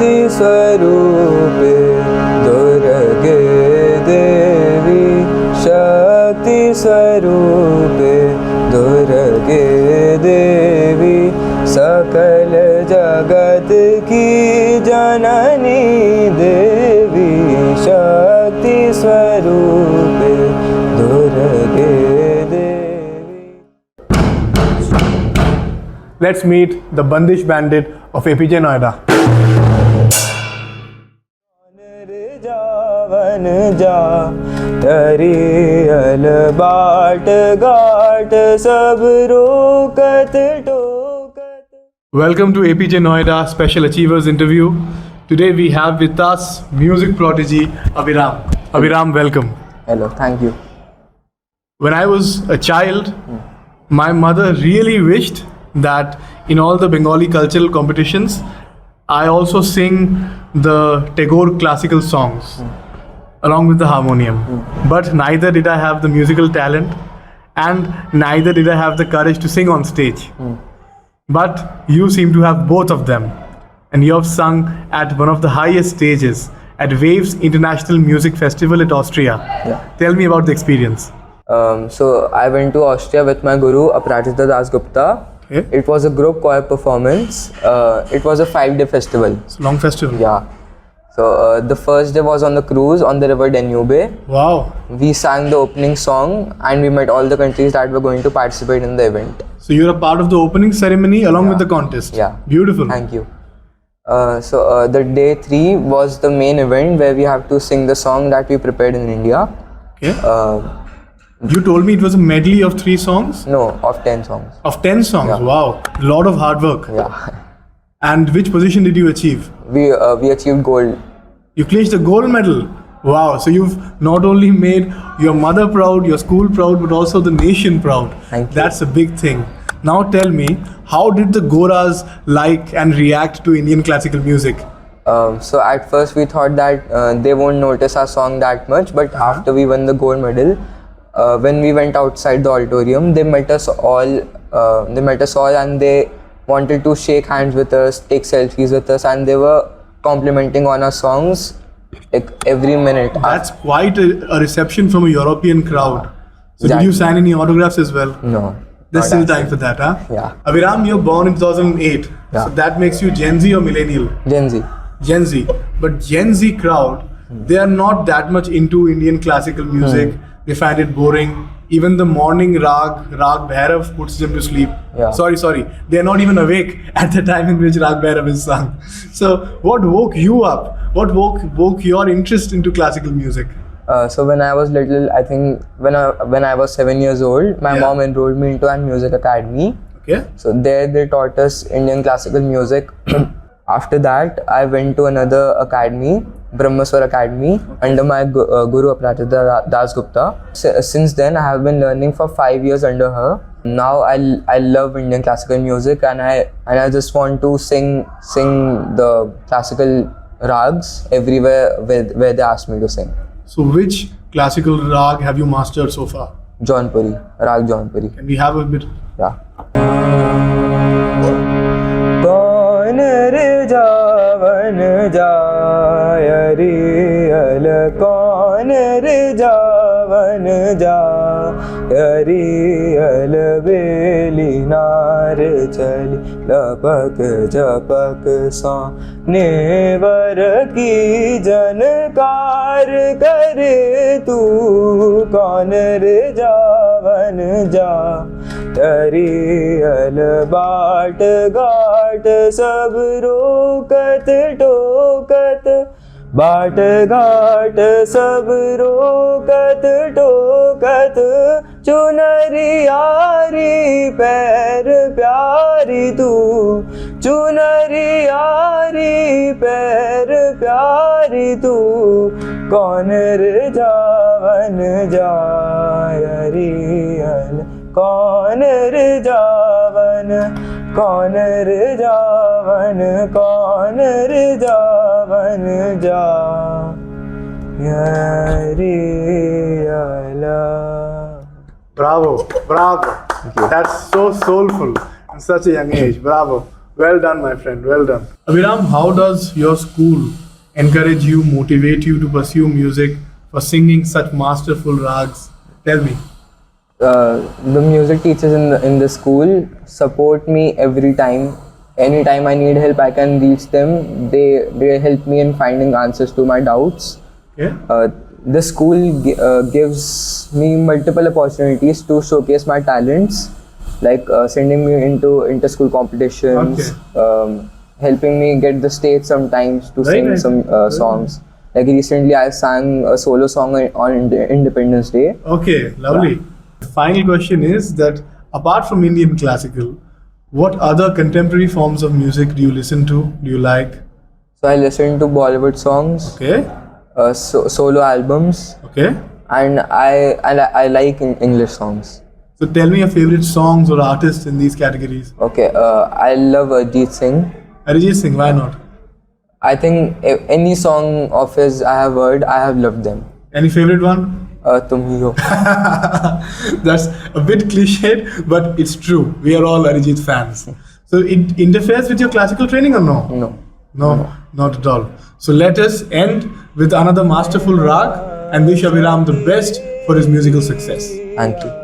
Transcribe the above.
स्वरूपे दुर्गे देवी शक्ति स्वरूपे दुर्गे देवी सकल जगत की जननी देवी शक्ति स्वरूपे दुर्गे देवी. Let's meet the Bandish Bandit of APJ Noida. जावन जा तरियल बाट घाट सब रोकत टोकत. Welcome to APJ Noida Special Achievers Interview. Today we have with us music prodigy Abhiram. Abhiram, welcome. Hello, thank you. When I was a child, my mother really wished that in all the Bengali cultural competitions, I also sing the Tagore classical songs along with the harmonium. But neither did I have the musical talent and neither did I have the courage to sing on stage. But you seem to have both of them, and you have sung at one of the highest stages at Waves International Music Festival at Austria. Yeah. Tell me about the experience. So I went to Austria with my guru Aparajita Dasgupta. Okay. It was a group choir performance. It was a 5-day festival. It's a long festival. Yeah. So the first day was on the cruise on the river Danube. Wow. We sang the opening song and we met all the countries that were going to participate in the event. So you're a part of the opening ceremony along with the contest. Yeah. Beautiful. Thank you. So the day 3 was the main event where we have to sing the song that we prepared in India. Okay. You told me it was a medley of 3 songs? No, of 10 songs. Of 10 songs? Yeah. Wow. A lot of hard work. Yeah. And which position did you achieve? We achieved gold. You clinched a gold medal. Wow. So you've not only made your mother proud, your school proud, but also the nation proud. Thank you. That's a big thing. Now tell me, how did the Goras like and react to Indian classical music? So at first we thought that they won't notice our song that much, but after we won the gold medal, when we went outside the auditorium, they met us all. And they wanted to shake hands with us, take selfies with us, and they were complimenting on our songs like every minute. That's quite a reception from a European crowd. So did you sign any autographs as well? No. There's not still time actually. for that, huh? Yeah. Abhiram, you're born in 2008. Yeah. So that makes you Gen Z or millennial? Gen Z. Gen Z. But Gen Z crowd, they are not that much into Indian classical music. They find it boring. Even the morning Rag Bhairav puts them to sleep. Yeah. Sorry. They are not even awake at the time in which Rag Bhairav is sung. So what woke you up? What woke your interest into classical music? So when I was little, I think when I was 7 years old, my mom enrolled me into a music academy. Okay. So there they taught us Indian classical music. After that, I went to another academy, Brahmaswar Academy, under my guru Aparajita Dasgupta. Since then, I have been learning for 5 years under her. Now I love Indian classical music, and I just want to sing the classical rags everywhere where they ask me to sing. So which classical rag have you mastered so far? Jaunpuri, Rag Jaunpuri. Can we have a bit? Yeah. कौन रे जावन जाय real कौन रे जावन जाय real बेली नार चली लपक जपक सा नेवर की जनकार करे तू कौन रे जावन जा तरियल बाट घाट सब रोकत टोकत बाट घाट सब रोकत टोकत चुनरियारी पैर प्यारी तू चुनरियारी पैर प्यारी तू कौन रे जावन जाय रियल कौन रे जावन कौन रे जावन कौन रे जावन जा Bravo. That's so soulful at such a young age. Bravo. Well done, my friend. Well done. Abhiram, how does your school encourage you, motivate you to pursue music for singing such masterful rags? Tell me. The music teachers in the school support me every time. Anytime I need help, I can reach them. They help me in finding answers to my doubts. Okay. The school gives me multiple opportunities to showcase my talents, like sending me into inter-school competitions, helping me get the stage sometimes to Very sing nice. some songs. Like recently, I sang a solo song on Independence Day. Okay, lovely. The final question is that apart from Indian classical, what other contemporary forms of music do you listen to? Do you like? So I listen to Bollywood songs, Okay. solo albums, Okay. and I like English songs. So tell me your favorite songs or artists in these categories. Okay, I love Ajit Singh. Arijit Singh, why not? I think any song of his I have heard, I have loved them. Any favorite one? Tum hi ho. That's a bit cliched, but it's true. We are all Arijit fans. So it interferes with your classical training or no? No. No, not at all. So let us end with another masterful rag and wish Abhiram the best for his musical success. Thank you.